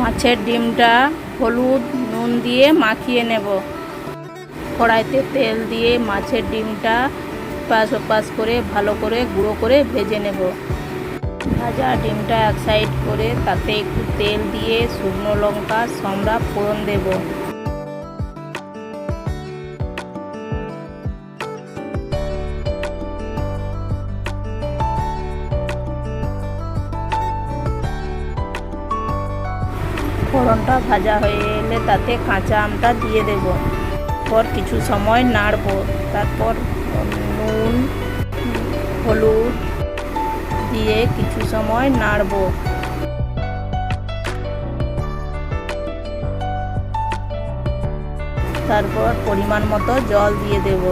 মাছের ডিমটা হলুদ নুন দিয়ে মাখিয়ে নেব। কড়াইতে তেল দিয়ে মাছের ডিমটা পাশ ওপাশ করে ভালো করে গুঁড়ো করে ভেজে নেব। ভাজা ডিমটা এক সাইড করে তাতে একটু তেল দিয়ে শুকনো লঙ্কা সম্রা ফোড়ন দেব। ফোড়নটা ভাজা হয়ে এলে তাতে কাঁচা আমটা দিয়ে দেব। পর কিছু সময় নাড়ব। তারপর নুন হলুদ দিয়ে কিছু সময় নাড়ব। তারপর পরিমাণ মতো জল দিয়ে দেব।